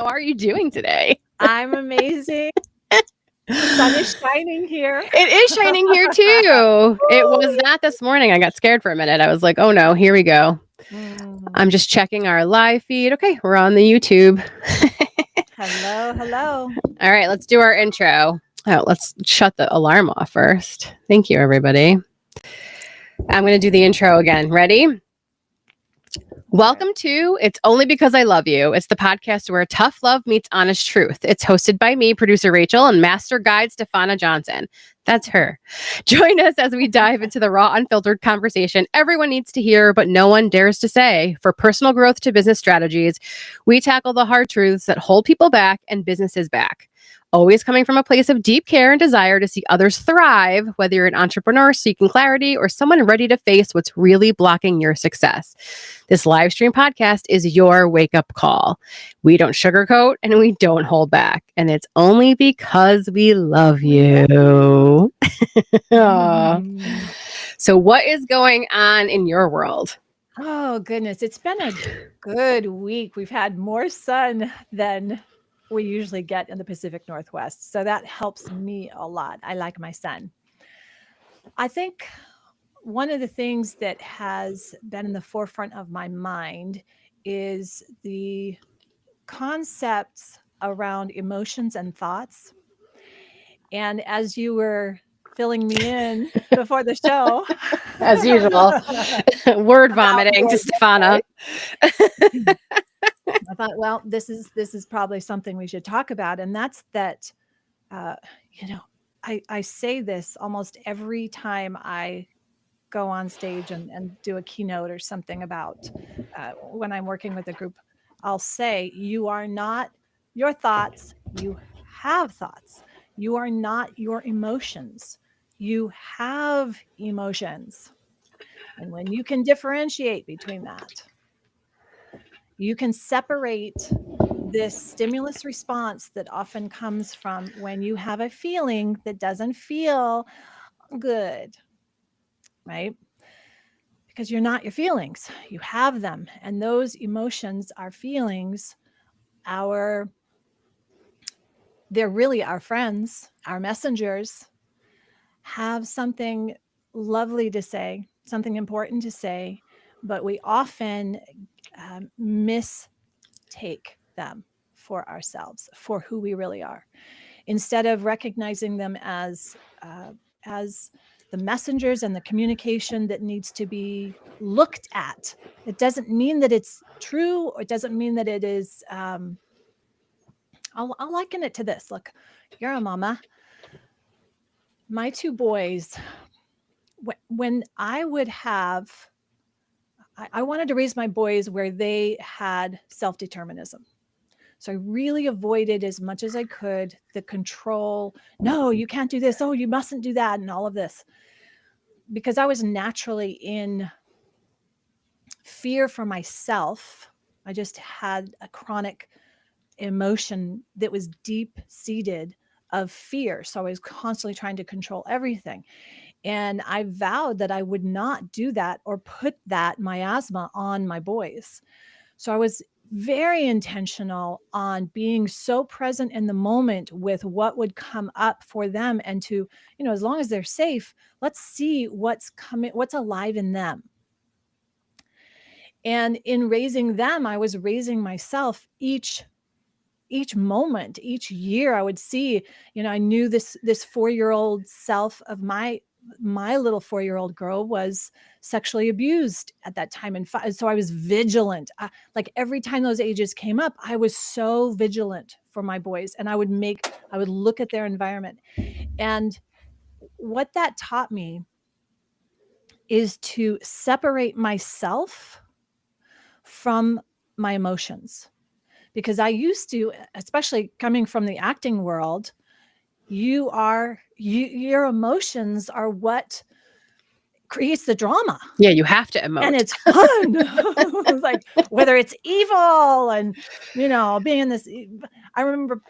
How are you doing today? I'm amazing. The sun is shining here. It is shining here too. It was not this morning. I got scared for a minute. I was like, oh no, here we go. I'm just checking our live feed. Okay, we're on the YouTube. Hello. All right, let's do our intro. Oh, let's shut the alarm off first. Thank you, everybody. I'm going to do the intro again. Ready? Welcome to It's Only Because I Love You. It's the podcast where tough love meets honest truth. It's hosted by me, producer Rachel, and master guide Stephana Johnson. That's her. Join us as we dive into the raw, unfiltered conversation everyone needs to hear, but no one dares to say. For personal growth to business strategies, we tackle the hard truths that hold people back and businesses back. Always coming from a place of deep care and desire to see others thrive, whether you're an entrepreneur seeking clarity or someone ready to face what's really blocking your success. This live stream podcast is your wake-up call. We don't sugarcoat and we don't hold back. And it's only because we love you. So what is going on in your world? Oh, goodness. It's been a good week. We've had more sun than we usually get in the Pacific Northwest. So that helps me a lot. I like my sun. I think one of the things that has been in the forefront of my mind is the concepts around emotions and thoughts. And as you were filling me in before the show, as usual, word vomiting to Stephana. I thought, well, this is probably something we should talk about. And that's that, I say this almost every time I go on stage and do a keynote or something about when I'm working with a group. I'll say, you are not your thoughts. You have thoughts. You are not your emotions. You have emotions. And when you can differentiate between that, you can separate this stimulus response that often comes from when you have a feeling that doesn't feel good, right? Because you're not your feelings. You have them. And those emotions, our feelings, they're really our friends, our messengers, have something lovely to say, something important to say, but we often mistake them for ourselves, for who we really are, instead of recognizing them as the messengers and the communication that needs to be looked at. It doesn't mean that it's true, or it doesn't mean that it is. I'll liken it to this. Look, you're a mama. My two boys, when I would have, I wanted to raise my boys where they had self-determinism. So I really avoided as much as I could the control. No, you can't do this. Oh, you mustn't do that. And all of this. Because I was naturally in fear for myself. I just had a chronic emotion that was deep-seated of fear. So I was constantly trying to control everything. And I vowed that I would not do that or put that miasma on my boys. So I was very intentional on being so present in the moment with what would come up for them, and to, as long as they're safe, let's see what's coming, what's alive in them. And in raising them, I was raising myself each moment, each year. I would see, I knew this 4-year-old self of my little 4-year-old girl was sexually abused at that time. And so I was vigilant. Like every time those ages came up, I was so vigilant for my boys, and I would look at their environment. And what that taught me is to separate myself from my emotions. Because I used to, especially coming from the acting world, your emotions are what creates the drama. Yeah, you have to emote. And it's fun. It's like, whether it's evil and, being in this, I remember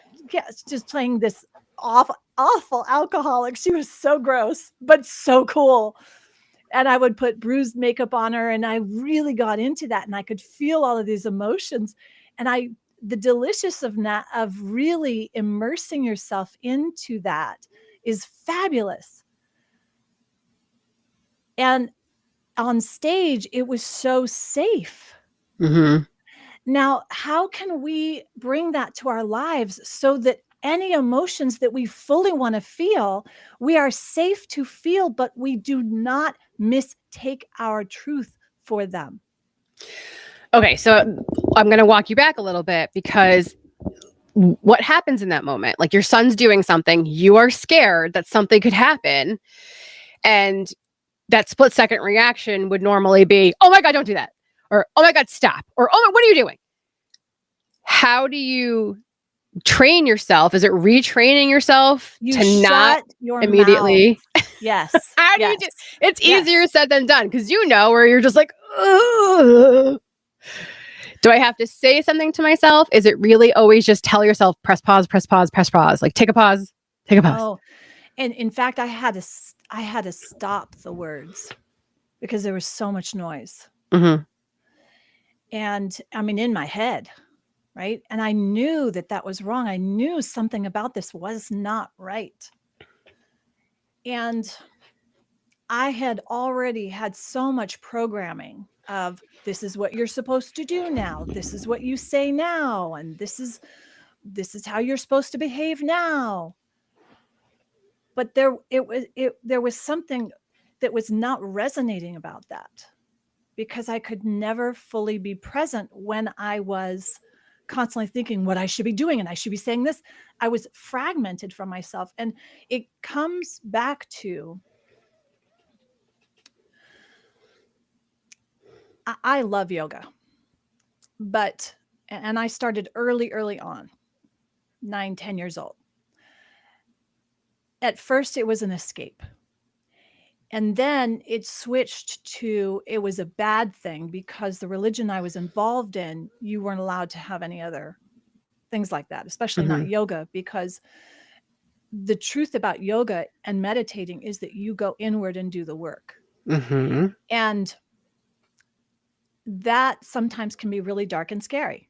just playing this awful alcoholic. She was so gross, but so cool. And I would put bruised makeup on her, and I really got into that, and I could feel all of these emotions. And the delicious of really immersing yourself into that is fabulous. And on stage, it was so safe. Mm-hmm. Now, how can we bring that to our lives so that any emotions that we fully want to feel, we are safe to feel, but we do not mistake our truth for them? Okay, so I'm going to walk you back a little bit, because what happens in that moment? Like, your son's doing something, you are scared that something could happen, and that split second reaction would normally be, oh my God, don't do that. Or, oh my God, stop. Or, oh, what are you doing? How do you train yourself? Is it retraining yourself to not your immediately? Mouth. Yes. How do you do? It's easier said than done, because where you're just like, ugh. Do I have to say something to myself? Is it really always just tell yourself, press pause, press pause, press pause? Like, take a pause, take a pause. Oh, and in fact, I had to stop the words because there was so much noise. Mm-hmm. And I mean, in my head, right? And I knew that was wrong. I knew something about this was not right. And I had already had so much programming of, this is what you're supposed to do now. This is what you say now. And this is how you're supposed to behave now. But there was something that was not resonating about that, because I could never fully be present when I was constantly thinking what I should be doing and I should be saying this. I was fragmented from myself. And it comes back to, I love yoga, and I started early on, 9-10 years old. At first it was an escape. And then it switched to, it was a bad thing, because the religion I was involved in, you weren't allowed to have any other things like that, especially not yoga, because the truth about yoga and meditating is that you go inward and do the work. Mm-hmm. And that sometimes can be really dark and scary.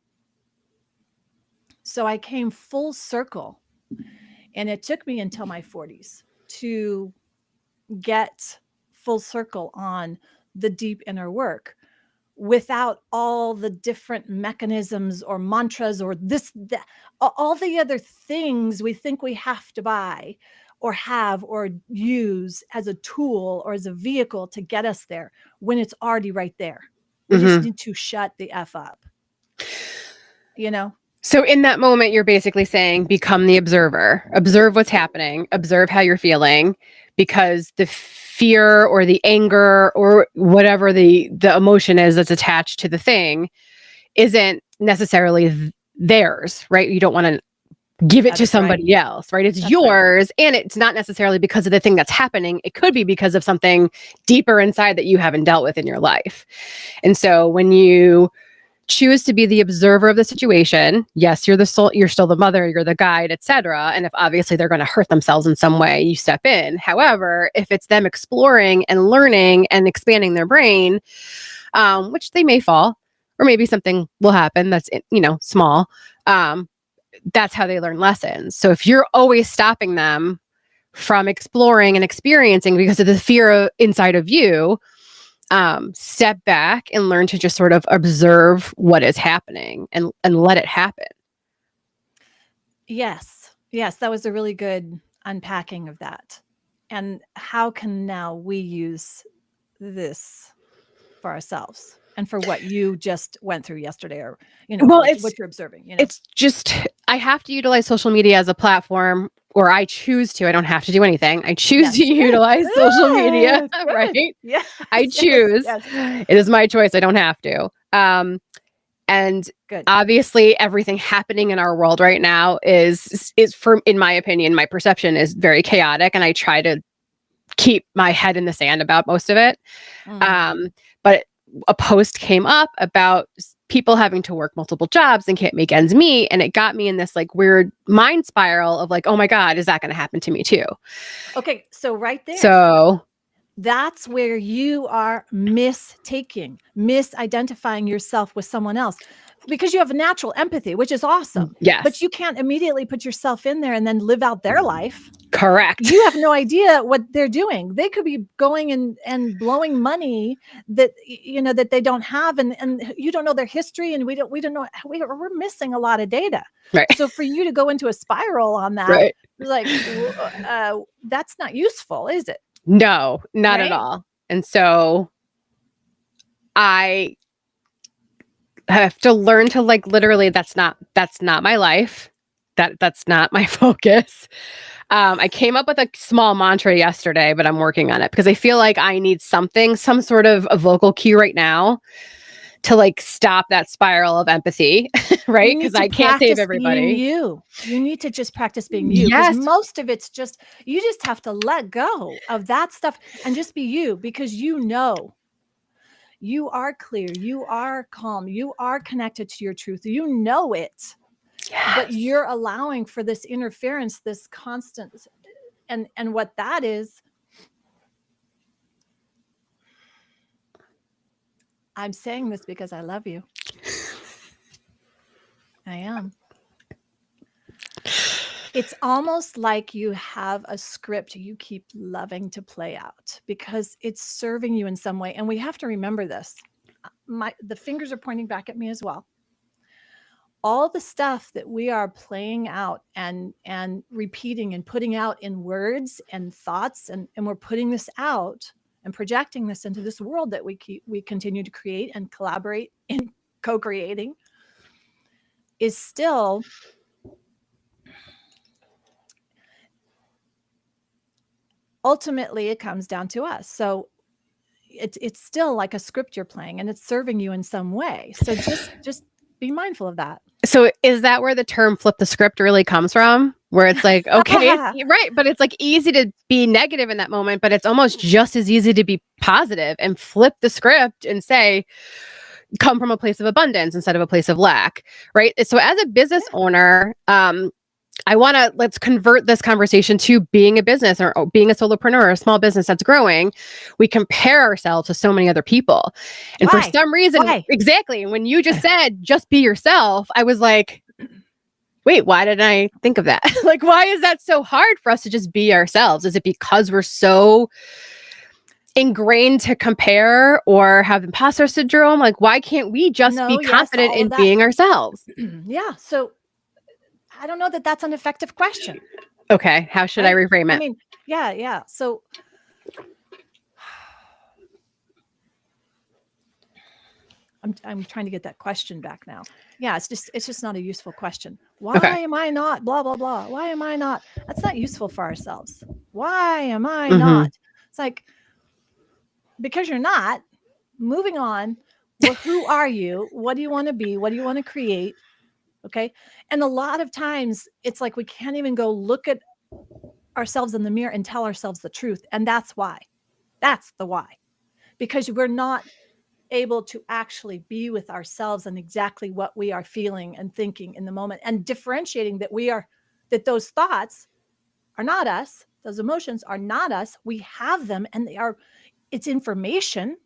So I came full circle, and it took me until my 40s to get full circle on the deep inner work, without all the different mechanisms or mantras or all the other things we think we have to buy or have or use as a tool or as a vehicle to get us there, when it's already right there. We just need to shut the F up, So in that moment, you're basically saying, become the observer. Observe what's happening. Observe how you're feeling, because the fear or the anger or whatever the emotion is that's attached to the thing isn't necessarily theirs, right? You don't want to give it to somebody else, right? It's yours. And it's not necessarily because of the thing that's happening. It could be because of something deeper inside that you haven't dealt with in your life. And so when you choose to be the observer of the situation, yes, you're the soul, you're still the mother, you're the guide, etc. And if obviously they're going to hurt themselves in some way, you step in. However, if it's them exploring and learning and expanding their brain, which they may fall, or maybe something will happen that's, small, that's how they learn lessons. So if you're always stopping them from exploring and experiencing because of the fear inside of you, step back and learn to just sort of observe what is happening and let it happen. Yes, that was a really good unpacking of that. And how can now we use this for ourselves and for what you just went through yesterday, or what you're observing? It's just, I have to utilize social media as a platform, or I choose to. I don't have to do anything. I choose to utilize social media, right? Yeah, I choose. It is my choice. I don't have to. And obviously, everything happening in our world right now is in my opinion, my perception is very chaotic, and I try to keep my head in the sand about most of it. But a post came up about people having to work multiple jobs and can't make ends meet. And it got me in this like weird mind spiral of like, oh my God, is that going to happen to me too? Okay. So right there. So that's where you are misidentifying yourself with someone else. because you have natural empathy, which is awesome. Yes. But you can't immediately put yourself in there and then live out their life. Correct. You have no idea what they're doing. They could be going and blowing money that, that they don't have. And you don't know their history, and we don't know. We're missing a lot of data. Right. So for you to go into a spiral on that, right. like, that's not useful, is it? No, not at all. And so I have to learn to, like, literally, that's not my life. That's not my focus. I came up with a small mantra yesterday, but I'm working on it because I feel like I need some sort of a vocal cue right now to, like, stop that spiral of empathy, right? Because I can't save everybody. You need to just practice being you. Because most of it's just, you just have to let go of that stuff and just be you, because you are clear, you are calm, you are connected to your truth, you know it. Yes. But you're allowing for this interference, this constant, and what that is, I'm saying this because I love you. I am. It's almost like you have a script you keep loving to play out because it's serving you in some way. And we have to remember this. The fingers are pointing back at me as well. All the stuff that we are playing out and repeating and putting out in words and thoughts, and we're putting this out and projecting this into this world that we continue to create and collaborate in co-creating, is still ultimately it comes down to us. So it's still like a script you're playing, and it's serving you in some way. So just be mindful of that. So is that where the term flip the script really comes from? Where it's like, okay, right. But it's like easy to be negative in that moment, but it's almost just as easy to be positive and flip the script and say, come from a place of abundance instead of a place of lack. Right. So as a business owner, let's convert this conversation to being a business or being a solopreneur or a small business that's growing. We compare ourselves to so many other people. And for some reason, exactly, when you just said, just be yourself, I was like, wait, why didn't I think of that? Like, why is that so hard for us to just be ourselves? Is it because we're so ingrained to compare or have imposter syndrome? Like, why can't we just be confident in being ourselves? Yeah. So I don't know that that's an effective question. Okay. How should I reframe it? I mean, yeah. So I'm trying to get that question back now. Yeah. It's just not a useful question. Why am I not blah, blah, blah? Why am I not? That's not useful for ourselves. Why am I not? It's like, because you're not. Moving on. Well, who are you? What do you want to be? What do you want to create? Okay. And a lot of times it's like we can't even go look at ourselves in the mirror and tell ourselves the truth. And that's why. That's the why. Because we're not able to actually be with ourselves and exactly what we are feeling and thinking in the moment, and differentiating that those thoughts are not us. Those emotions are not us. We have them, and it's information.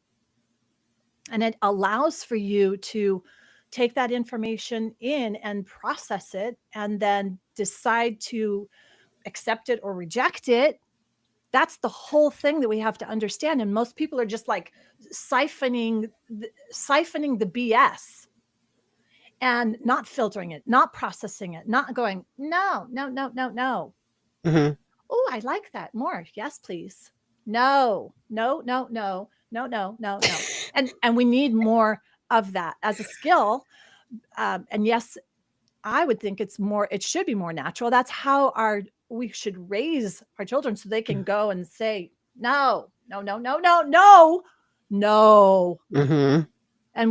And it allows for you to take that information in and process it, and then decide to accept it or reject it. That's the whole thing that we have to understand. And most people are just like siphoning the BS and not filtering it, not processing it, not going, no. Oh, I like that more. Yes, please. No. And we need more of that as a skill. And yes, I would think it should be more natural. That's how we should raise our children, so they can go and say, no. And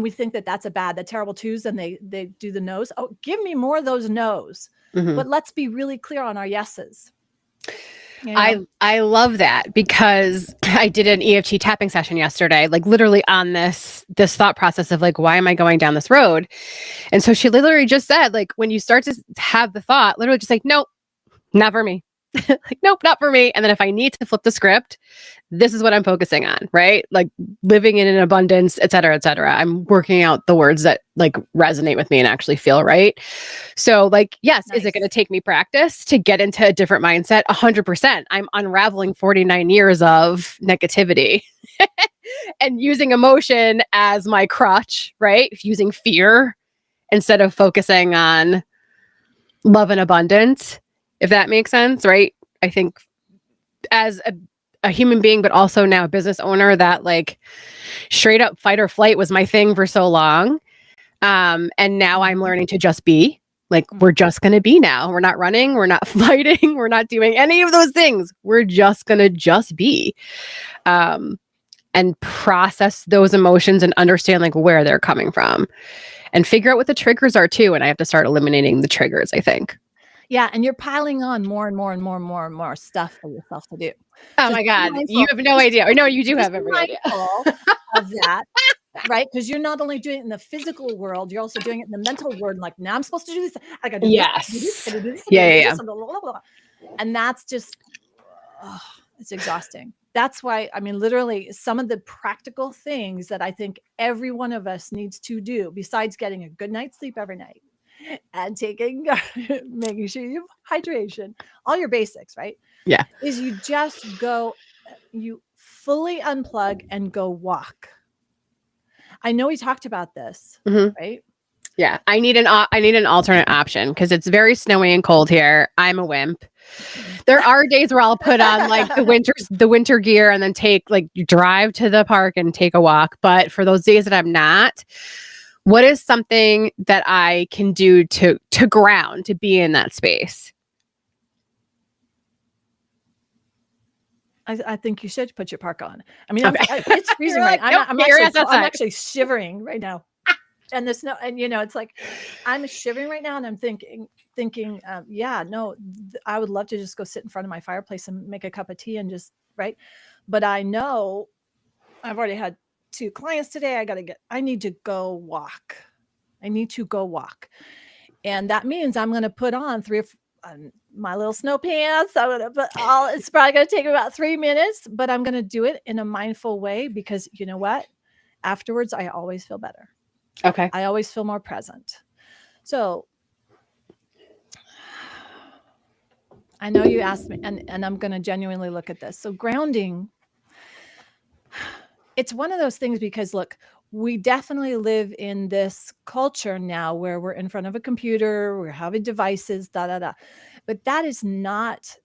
we think that that's the terrible twos, and they do the no's. Oh, give me more of those no's. But let's be really clear on our yeses. You know? I love that, because I did an EFT tapping session yesterday, like literally on this thought process of like, why am I going down this road? And so she literally just said, like, when you start to have the thought, literally just like, nope, not for me. Like, nope, not for me. And then if I need to flip the script, this is what I'm focusing on, right? Like living in an abundance, et cetera, et cetera. I'm working out the words that like resonate with me and actually feel right. So like, yes, is it going to take me practice to get into a different mindset? 100%. I'm unraveling 49 years of negativity and using emotion as my crutch, right? Using fear instead of focusing on love and abundance, if that makes sense, right? I think as a human being, but also now a business owner, that like straight up fight or flight was my thing for so long. And now I'm learning to just be. Like, we're just going to be now. We're not running. We're not fighting. We're not doing any of those things. We're just going to just be. And process those emotions and understand like where they're coming from and figure out what the triggers are too. And I have to start eliminating the triggers, I think. Yeah. And you're piling on more and more and more and more and more stuff for yourself to do. Oh my God. You have no idea. Or no, you do have every idea of that. Right? Because you're not only doing it in the physical world, you're also doing it in the mental world. Like, now I'm supposed to do this. I got to do this. Yeah. And that's just, it's exhausting. That's why, I mean, literally some of the practical things that I think every one of us needs to do, besides getting a good night's sleep every night and making sure you have hydration, all your basics, right? Yeah. Is you just you fully unplug and go walk. I know we talked about this, right? Yeah, I need an alternate option because it's very snowy and cold here. I'm a wimp. There are days where I'll put on like the winter gear and then drive to the park and take a walk. But for those days that I'm not, what is something that I can do to ground, to be in that space? I think you should put your park on. I mean, okay. It's freezing right now. I'm actually shivering right now. And the snow, and it's like, I'm shivering right now, and I'm thinking, I would love to just go sit in front of my fireplace and make a cup of tea and just, right. But I know I've already had 2 clients today. I need to go walk. And that means I'm going to put on my little snow pants. It's probably going to take about 3 minutes, but I'm going to do it in a mindful way because you know what? Afterwards, I always feel better. Okay. I always feel more present. So I know you asked me, and I'm going to genuinely look at this. So grounding, it's one of those things because look, we definitely live in this culture now where we're in front of a computer, we're having devices, but that is not,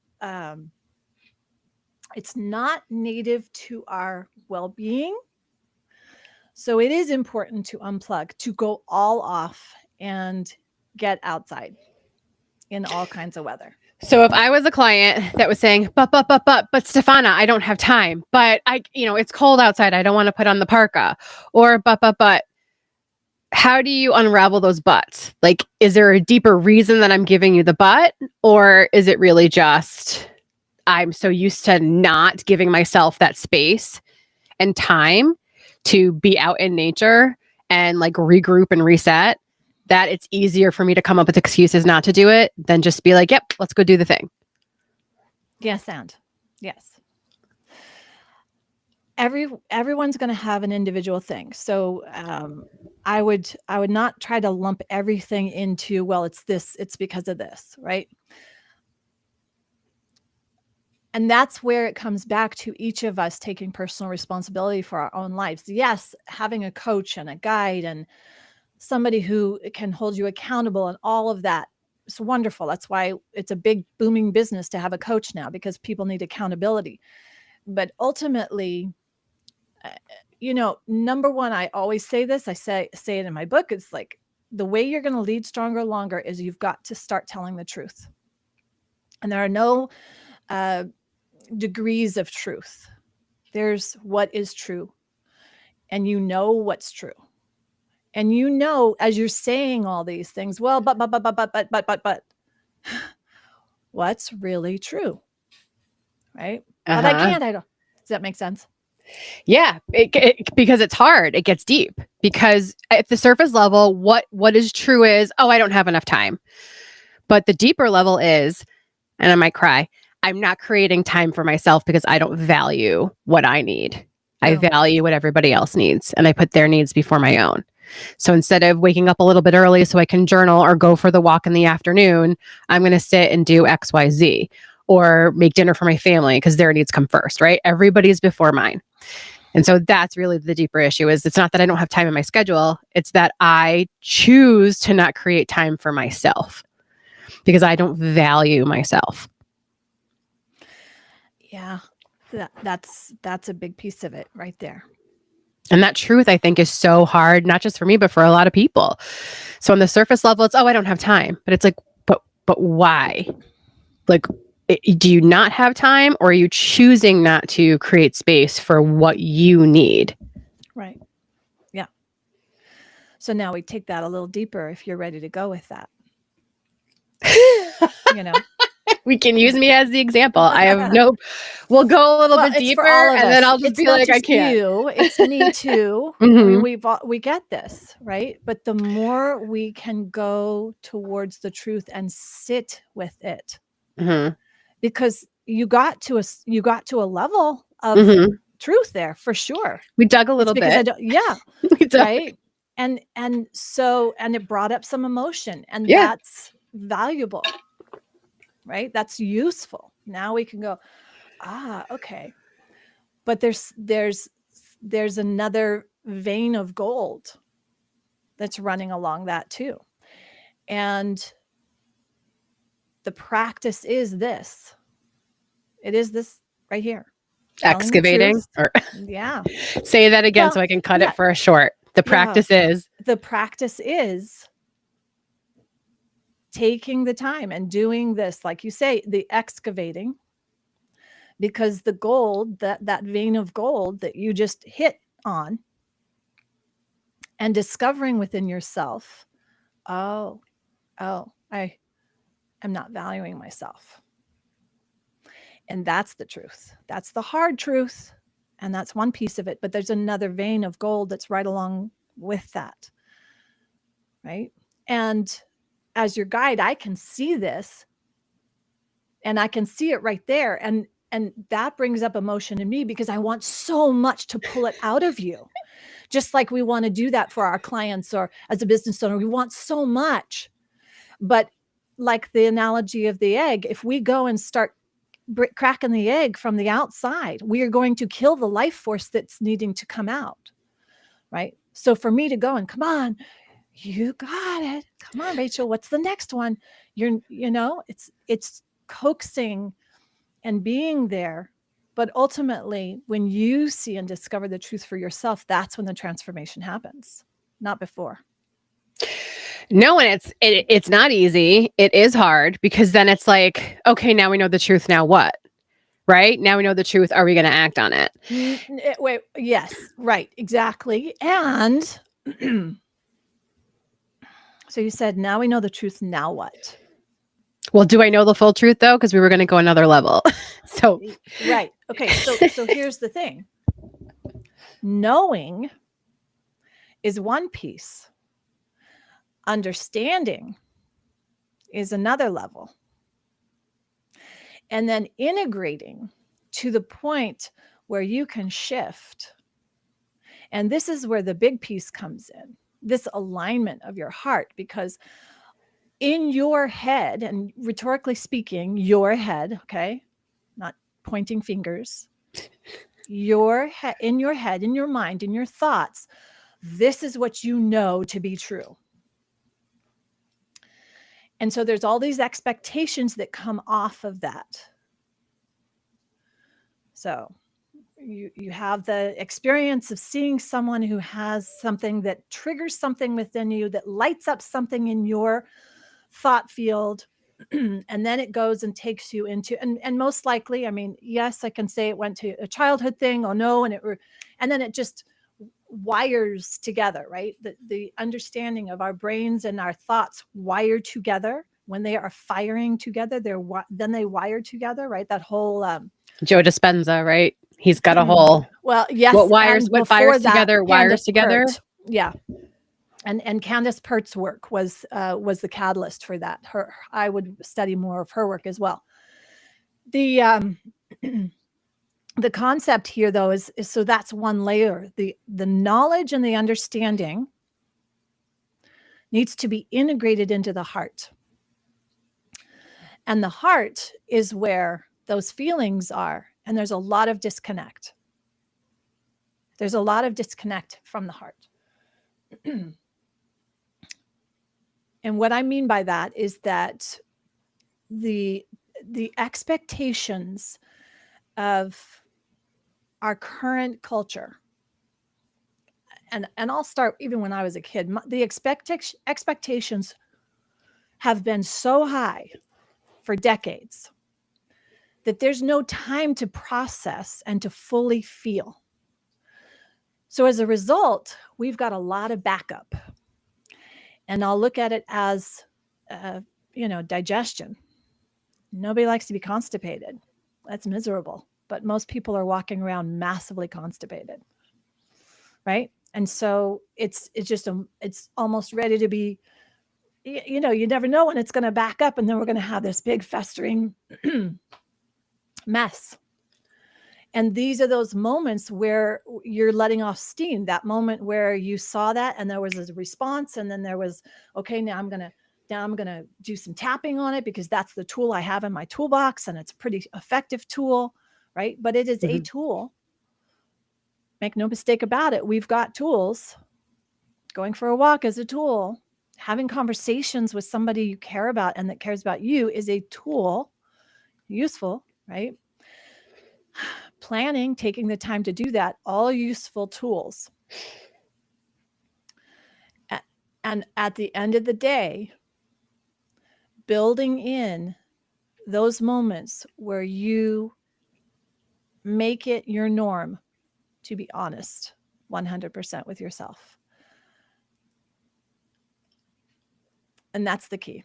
it's not native to our well-being. So it is important to unplug, to go all off and get outside in all kinds of weather. So if I was a client that was saying, but Stephana, I don't have time, but it's cold outside. I don't want to put on the parka, or but how do you unravel those buts? Like, is there a deeper reason that I'm giving you the but, or is it really just I'm so used to not giving myself that space and time to be out in nature and like regroup and reset, that it's easier for me to come up with excuses not to do it than just be like, yep, let's go do the thing. Yes, and yes. Everyone's going to have an individual thing. So I would not try to lump everything into, well, it's because of this, right? And that's where it comes back to each of us taking personal responsibility for our own lives. Yes, having a coach and a guide and somebody who can hold you accountable and all of that. It's wonderful. That's why it's a big booming business to have a coach now, because people need accountability. But ultimately, number one, I always say this, I say it in my book. It's like the way you're going to lead stronger, longer is you've got to start telling the truth. And there are no degrees of truth. There's what is true, and what's true. And as you're saying all these things, well, but what's really true, right? But I don't. Does that make sense? Yeah, because it's hard. It gets deep because at the surface level, what is true is, oh, I don't have enough time. But the deeper level is, and I might cry, I'm not creating time for myself because I don't value what I need. I No. value what everybody else needs, and I put their needs before my own. So instead of waking up a little bit early so I can journal or go for the walk in the afternoon, I'm going to sit and do XYZ or make dinner for my family because their needs come first, right? Everybody's before mine. And so that's really the deeper issue is it's not that I don't have time in my schedule. It's that I choose to not create time for myself because I don't value myself. Yeah. That's a big piece of it right there. And that truth, I think, is so hard, not just for me, but for a lot of people. So on the surface level, it's, oh, I don't have time. But it's like, but why? Like, do you not have time, or are you choosing not to create space for what you need? Right. Yeah. So now we take that a little deeper if you're ready to go with that. You know, we can use me as the example. I have no, we'll go a little bit deeper and then I'll just be like, I can't. It's me too. I mean, we get this, right? But the more we can go towards the truth and sit with it, because you got to a level of truth there for sure. We dug a little bit. Right. And it brought up some emotion, and that's valuable. Right? That's useful. Now we can go, okay. But there's another vein of gold that's running along that too. And the practice is this. It is this right here. Excavating? Or yeah. Say that again so I can cut it for a short. The practice is taking the time and doing this, like you say, the excavating, because the gold, that vein of gold that you just hit on, and discovering within yourself, I am not valuing myself. And that's the truth. That's the hard truth. And that's one piece of it. But there's another vein of gold that's right along with that. Right? And as your guide, I can see this, and I can see it right there. And that brings up emotion in me because I want so much to pull it out of you. Just like we want to do that for our clients, or as a business owner, we want so much. But like the analogy of the egg, if we go and start cracking the egg from the outside, we are going to kill the life force that's needing to come out. Right? So for me to go and, come on, you got it. Come on, Rachel, what's the next one? It's coaxing and being there. But ultimately, when you see and discover the truth for yourself, that's when the transformation happens, not before. No, and it's not easy. It is hard, because then it's like, okay, now we know the truth. Now what? Right? Now we know the truth. Are we going to act on it? Wait, yes, right, exactly. And so you said, now we know the truth. Now what? Well, do I know the full truth though? Because we were going to go another level. So right. Okay. So here's the thing. Knowing is one piece. Understanding is another level. And then integrating to the point where you can shift. And this is where the big piece comes in. This alignment of your heart, because in your head, and rhetorically speaking, your head, okay, not pointing fingers, your head, in your mind, in your thoughts, this is what you know to be true. And so there's all these expectations that come off of that. So you have the experience of seeing someone who has something that triggers something within you, that lights up something in your thought field, and then it goes and takes you into, and most likely, I mean, yes, I can say it went to a childhood thing. Oh no. And then it just wires together, right? The understanding of our brains and our thoughts wire together. When they are firing together, then they wire together, right? That whole Joe Dispenza, right? He's got a whole, well, yes. What fires together, wires together. Yeah. And Candace Pert's work was the catalyst for that. I would study more of her work as well. The the concept here, though, is so that's one layer. The knowledge and the understanding needs to be integrated into the heart. And the heart is where those feelings are. And there's a lot of disconnect. There's a lot of disconnect from the heart. And what I mean by that is that the expectations of our current culture, and I'll start even when I was a kid, the expectations have been so high for decades that there's no time to process and to fully feel. So as a result, we've got a lot of backup. And I'll look at it as, digestion. Nobody likes to be constipated. That's miserable. But most people are walking around massively constipated, right? And so it's almost ready to be, you never know when it's going to back up, and then we're going to have this big festering mess. And these are those moments where you're letting off steam, that moment where you saw that and there was a response, and then there was, okay, now I'm going to do some tapping on it because that's the tool I have in my toolbox, and it's a pretty effective tool, right? But it is a tool. Make no mistake about it. We've got tools. Going for a walk is a tool. Having conversations with somebody you care about and that cares about you is a tool. Useful, right? Planning, taking the time to do that, all useful tools. And at the end of the day, building in those moments where you make it your norm to be honest 100% with yourself. And that's the key.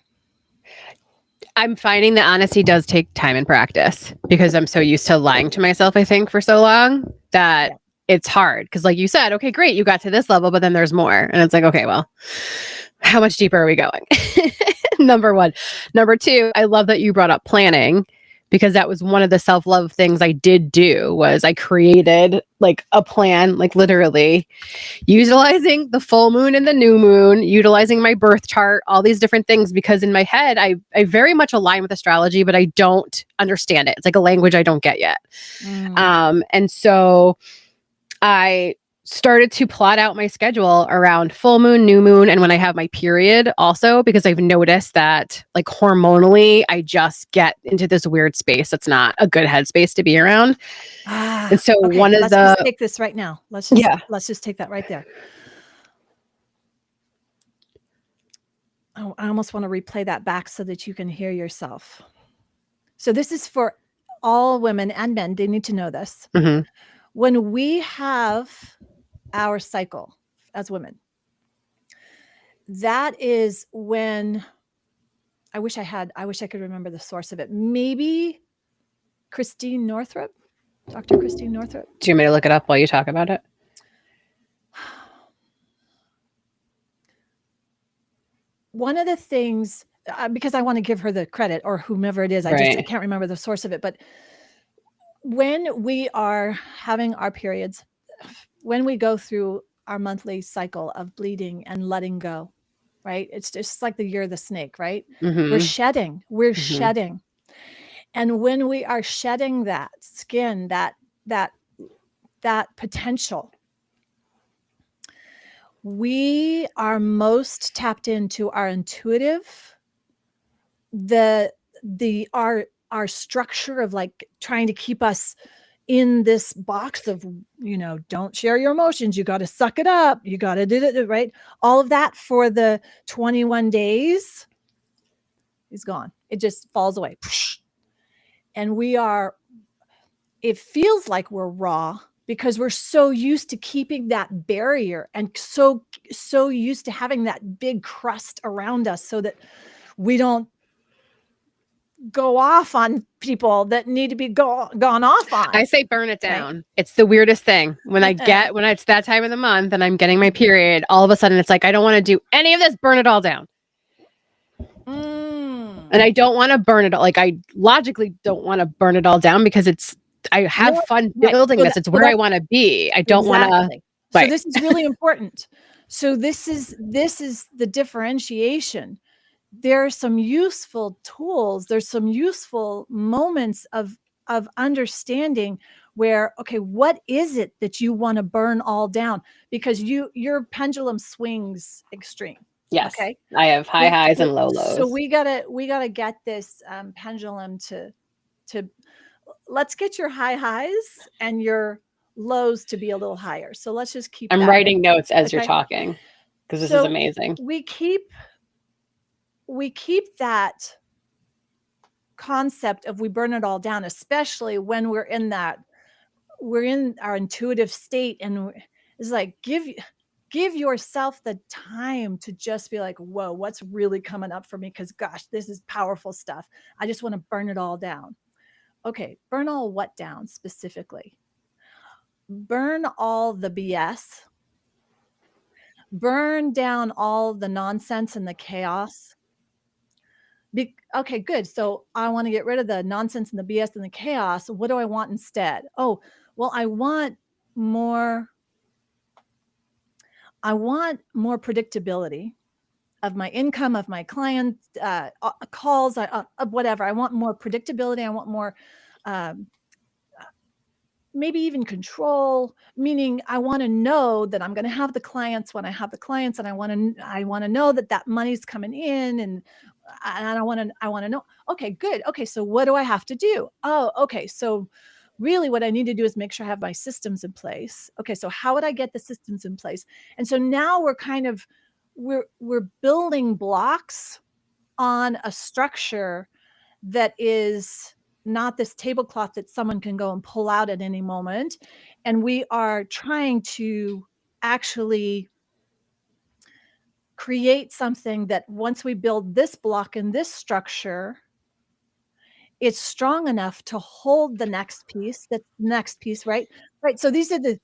I'm finding that honesty does take time and practice because I'm so used to lying to myself, I think, for so long that it's hard. Because like you said, okay, great, you got to this level, but then there's more. And it's like, okay, well, how much deeper are we going? Number one. Number two, I love that you brought up planning, because that was one of the self-love things I did do was I created like a plan, like literally utilizing the full moon and the new moon, utilizing my birth chart, all these different things, because in my head, I very much align with astrology, but I don't understand it. It's like a language I don't get yet. And so I started to plot out my schedule around full moon, new moon, and when I have my period also, because I've noticed that like hormonally, I just get into this weird space. That's not a good headspace to be around. And so okay, let's just take this right now. Let's just take that right there. Oh, I almost want to replay that back so that you can hear yourself. So this is for all women and men. They need to know this. When we have our cycle as women, that is when I wish I could remember the source of it. Maybe Christine Northrup, Dr. Christine Northrup. Do you want me to look it up while you talk about it? One of the things, because I want to give her the credit, or whomever it is, I can't remember the source of it, but when we are having our periods, when we go through our monthly cycle of bleeding and letting go, right? It's just like the year of the snake, right? We're shedding. And when we are shedding that skin, that potential, we are most tapped into our intuitive, our structure of like trying to keep us in this box of, don't share your emotions. You got to suck it up. You got to do it, right? All of that for the 21 days is gone. It just falls away. And it feels like we're raw because we're so used to keeping that barrier and so used to having that big crust around us so that we don't go off on people that need to be gone off on. I say burn it down. Right? It's the weirdest thing. When it's that time of the month and I'm getting my period, all of a sudden it's like, I don't want to do any of this, burn it all down. And And I don't want to burn it all. Like, I logically don't want to burn it all down because I have fun building this. It's where I want to be. I don't want to. So this is really important. So this is the differentiation. There are some useful tools. There's some useful moments of understanding where, okay, what is it that you want to burn all down? Because your pendulum swings extreme. Yes. Okay. I have high highs and low lows. So we gotta get this pendulum to let's get your high highs and your lows to be a little higher. So let's just keep I'm writing notes as you're talking, because this is amazing. We keep that concept of we burn it all down, especially when we're in our intuitive state, and it's like give yourself the time to just be like, whoa, what's really coming up for me? Because gosh, this is powerful stuff. I just want to burn it all down. Okay, burn all what down specifically? Burn all the BS. Burn down all the nonsense and the chaos. Okay, good. So I want to get rid of the nonsense and the BS and the chaos. What do I want instead? Oh, well, I want more predictability of my income, of my client calls, whatever. I want more predictability. I want more, maybe even control, meaning I want to know that I'm going to have the clients when I have the clients, and I want to know that money's coming in, and I want to know. Okay, good. Okay, so what do I have to do? Oh, okay. So really what I need to do is make sure I have my systems in place. Okay, so how would I get the systems in place? And so now we're building blocks on a structure that is not this tablecloth that someone can go and pull out at any moment. And we are trying to actually create something that once we build this block in this structure, it's strong enough to hold the next piece, right? Right. So these are the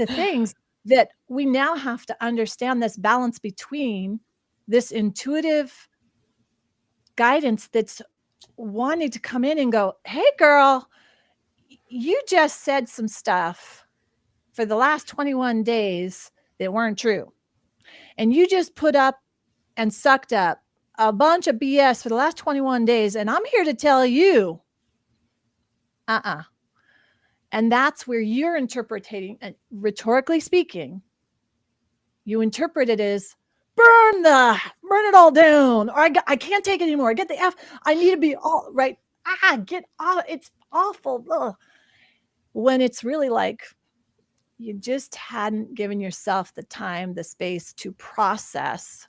things that we now have to understand, this balance between this intuitive guidance that's wanting to come in and go, hey girl, you just said some stuff for the last 21 days that weren't true. And you just put up and sucked up a bunch of BS for the last 21 days. And I'm here to tell you, And that's where you're interpreting, and rhetorically speaking, you interpret it as burn it all down, or I can't take it anymore. I get the F. I need to be all right. Get off. It's awful. Ugh. When it's really like you just hadn't given yourself the time, the space to process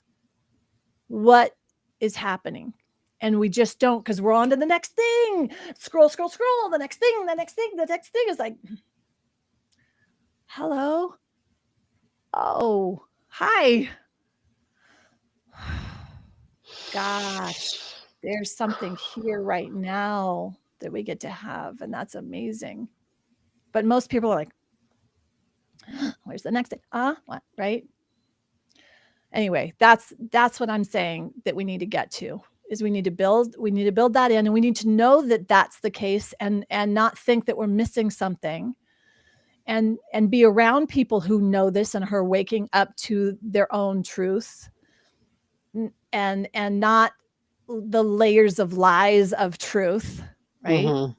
what is happening. And we just don't, because we're on to the next thing. Scroll. The next thing is like, hello. Oh, hi. Gosh, there's something here right now that we get to have, and that's amazing. But most people are like, where's the next thing? What? Right? Anyway, that's what I'm saying that we need to get to, is we need to build that in, and we need to know that that's the case, and not think that we're missing something, and be around people who know this and are waking up to their own truth, and not the layers of lies of truth, right? Mm-hmm.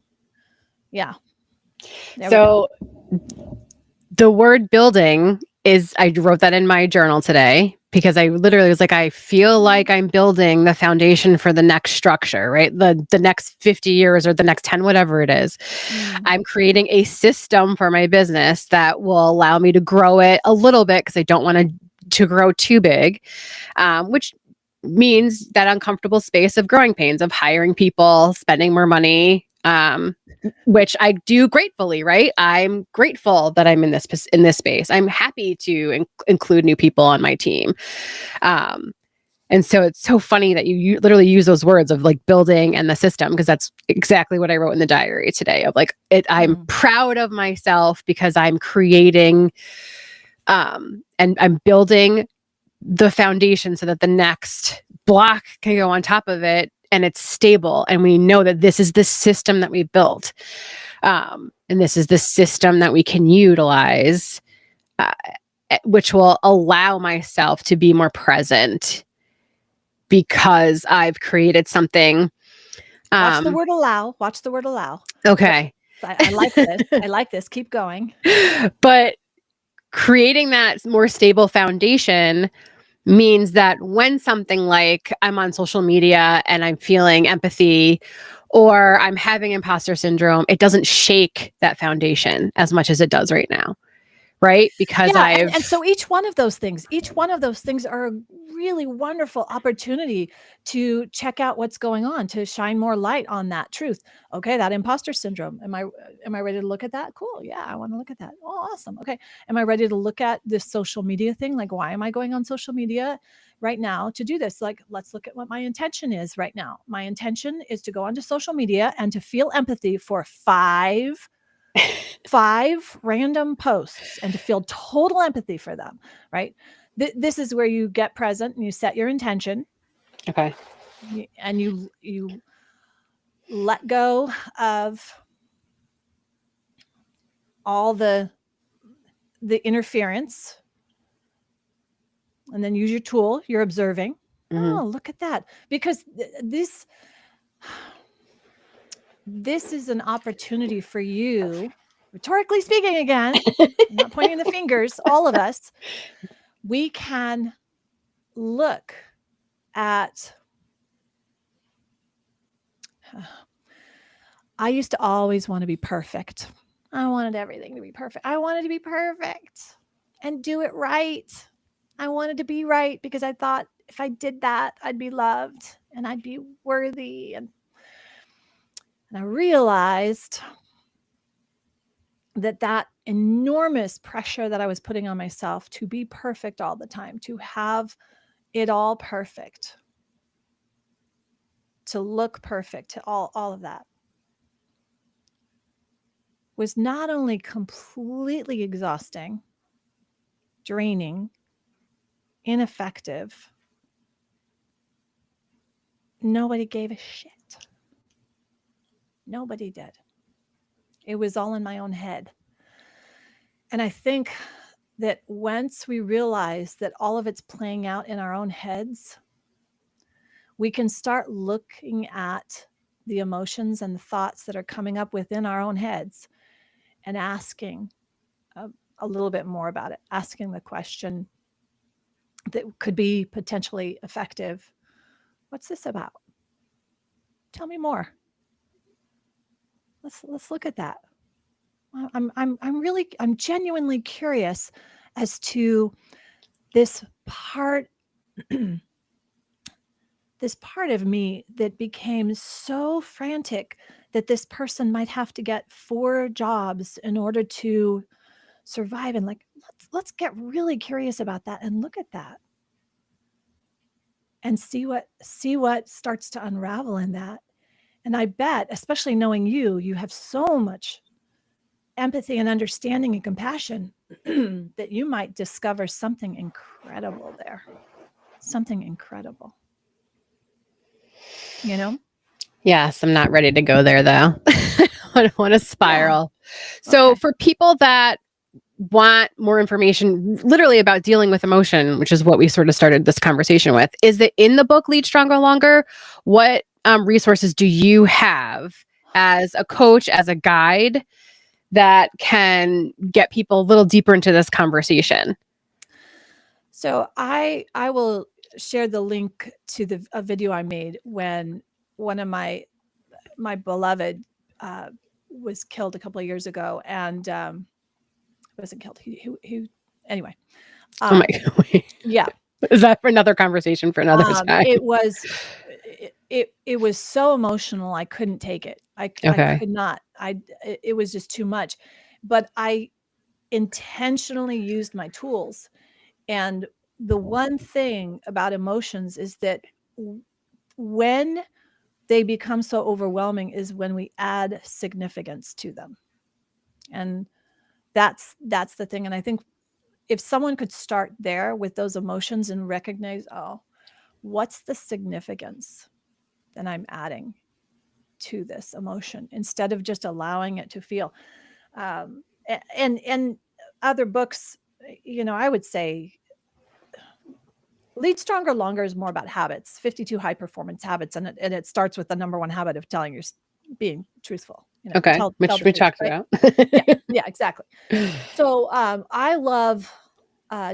Yeah. So the word building is, I wrote that in my journal today, because I literally was like, I feel like I'm building the foundation for the next structure, right? The next 50 years or the next 10, whatever it is. I'm creating a system for my business that will allow me to grow it a little bit, because I don't want to grow too big, which means that uncomfortable space of growing pains, of hiring people, spending more money, which I do gratefully, right? I'm grateful that I'm in this space. I'm happy to include new people on my team. And so it's so funny that you literally use those words of like building and the system, because that's exactly what I wrote in the diary today, of like, I'm proud of myself because I'm creating, and I'm building the foundation so that the next block can go on top of it and it's stable, and we know that this is the system that we built, and this is the system that we can utilize, which will allow myself to be more present because I've created something. Watch the word allow. Watch the word allow. Okay. I like this. I like this. Keep going. But creating that more stable foundation means that when something like I'm on social media and I'm feeling empathy or I'm having imposter syndrome, it doesn't shake that foundation as much as it does right now. Right? Because and so each one of those things are a really wonderful opportunity to check out what's going on, to shine more light on that truth. Okay, that imposter syndrome. Am I ready to look at that? Cool. Yeah, I want to look at that. Oh, awesome. Okay. Am I ready to look at this social media thing? Like, why am I going on social media right now to do this? Like, let's look at what my intention is right now. My intention is to go onto social media and to feel empathy for five random posts and to feel total empathy for them, right? This is where you get present and you set your intention. Okay. And you let go of all the interference, and then use your tool. You're observing. Mm-hmm. Oh, look at that. Because this is an opportunity for you, rhetorically speaking again, I'm not pointing the fingers, all of us, we can look at, I used to always want to be perfect. I wanted everything to be perfect. I wanted to be perfect and do it right. I wanted to be right because I thought if I did that, I'd be loved and I'd be worthy. And I realized that enormous pressure that I was putting on myself to be perfect all the time, to have it all perfect, to look perfect, to all of that, was not only completely exhausting, draining, ineffective. Nobody gave a shit. Nobody did. It was all in my own head. And I think that once we realize that all of it's playing out in our own heads, we can start looking at the emotions and the thoughts that are coming up within our own heads and asking a little bit more about it, asking the question that could be potentially effective. What's this about? Tell me more. Let's look at that. I'm genuinely curious as to this part this part of me that became so frantic that this person might have to get 4 jobs in order to survive. And like, let's get really curious about that and look at that and see what starts to unravel in that. And I bet, especially knowing you have so much empathy and understanding and compassion that you might discover something incredible there. Something incredible. You know? Yes, I'm not ready to go there though. I don't want to spiral. Yeah. So for people that want more information literally about dealing with emotion, which is what we sort of started this conversation with, is it in the book Lead Stronger Longer? What resources do you have as a coach, as a guide that can get people a little deeper into this conversation? So I will share the link to a video I made when one of my beloved was killed a couple of years ago, and wasn't killed. He anyway. Oh my God. Yeah. Is that for another conversation for another time? It was so emotional. I couldn't take it. I could not. It was just too much. But I intentionally used my tools. And the one thing about emotions is that when they become so overwhelming is when we add significance to them. And that's the thing. And I think if someone could start there with those emotions and recognize, oh, what's the significance then I'm adding to this emotion instead of just allowing it to feel. And other books, I would say Lead Stronger Longer is more about habits, 52 high performance habits. And it starts with the number one habit of being truthful. Okay. Which tell we the truth, talked right? about. Yeah, exactly. So I love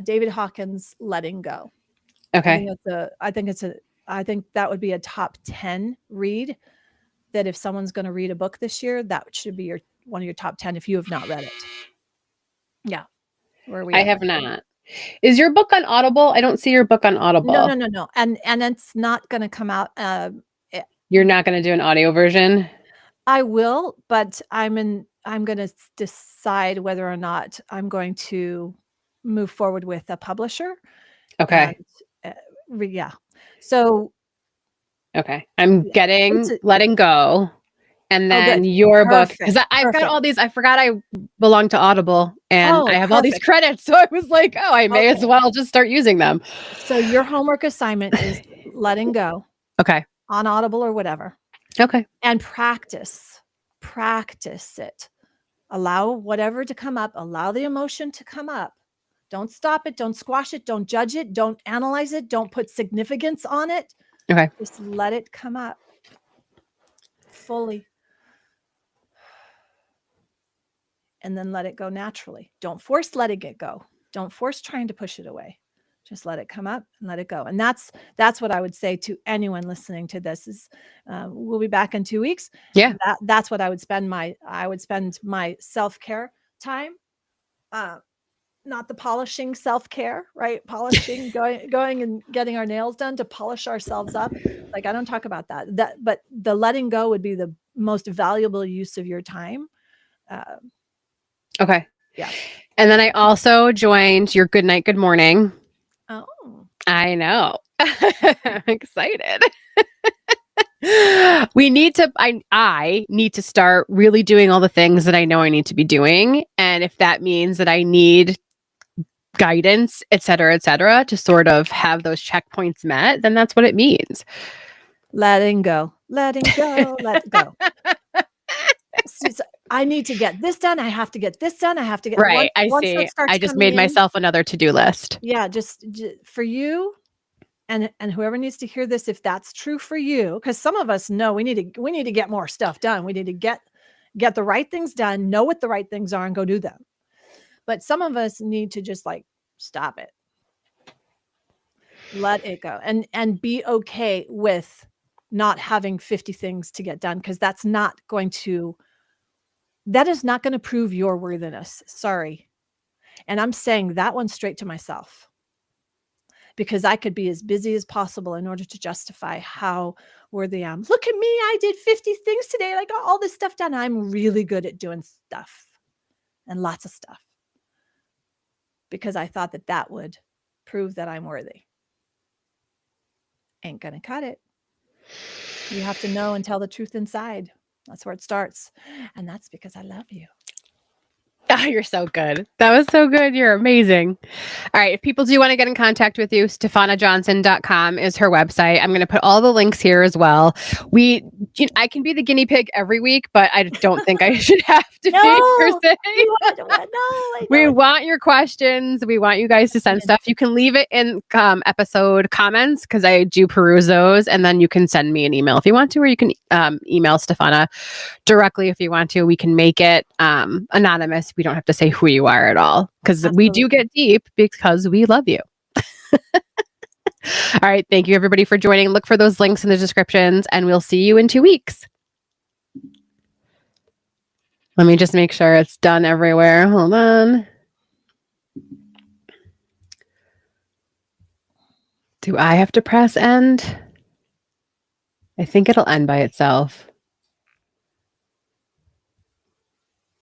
David Hawkins' Letting Go. Okay. I think that would be a top 10 read, that if someone's going to read a book this year, that should be one of your top 10 if you have not read it. Yeah. Where are we I at? have not. Is your book on Audible? I don't see your book on Audible. No. And it's not going to come out. You're not going to do an audio version? I will, but I'm going to decide whether or not I'm going to move forward with a publisher. Okay. And, yeah. So. Okay. I'm getting Letting Go. And then good. your book, Perfect. because I've got all these, I forgot I belong to Audible and I have all these Perfect. credits. So I was like, oh, I may as well just start using them. So your homework assignment is Letting Go. Okay. On Audible or whatever. Okay. And practice it. Allow whatever to come up. Allow the emotion to come up. Don't stop it. Don't squash it. Don't judge it. Don't analyze it. Don't put significance on it. Okay. Just let it come up fully. And then let it go naturally. Don't force letting it go. Don't force trying to push it away. Just let it come up and let it go. And that's what I would say to anyone listening to this is, we'll be back in 2 weeks. Yeah. That's what I would spend my self-care time. Not the polishing self-care, right? Polishing, going and getting our nails done to polish ourselves up. Like, I don't talk about that. But the letting go would be the most valuable use of your time. Okay. Yeah. And then I also joined your Good Night, Good Morning. Oh. I know. I'm excited. I need to start really doing all the things that I know I need to be doing. And if that means that I need guidance, et cetera, to sort of have those checkpoints met, then that's what it means. Letting go, let go. I need to get this done. I have to get this done. I have to get right. Once I see. that starts I just made myself another to-do list. Yeah, just for you, and whoever needs to hear this, if that's true for you, because some of us know we need to get more stuff done. We need to get the right things done, know what the right things are, and go do them. But some of us need to just stop it, let it go, and be okay with not having 50 things to get done, because that is not going to prove your worthiness. Sorry. And I'm saying that one straight to myself, because I could be as busy as possible in order to justify how worthy I am. Look at me. I did 50 things today. I got all this stuff done. I'm really good at doing stuff, and lots of stuff, because I thought that would prove that I'm worthy. Ain't gonna cut it. You have to know and tell the truth inside. That's where it starts. And that's because I love you. Oh, you're so good. That was so good. You're amazing. All right. If people do want to get in contact with you, StephanaJohnson.com is her website. I'm going to put all the links here as well. I can be the guinea pig every week, but I don't think I should have to be per se. We want your questions. We want you guys to send stuff. You can leave it in episode comments, because I do peruse those, and then you can send me an email if you want to, or you can email Stephana directly if you want to. We can make it anonymous. We don't have to say who you are at all, because we do get deep because we love you. All right. Thank you, everybody, for joining. Look for those links in the descriptions, and we'll see you in 2 weeks. Let me just make sure it's done everywhere. Hold on. Do I have to press end? I think it'll end by itself.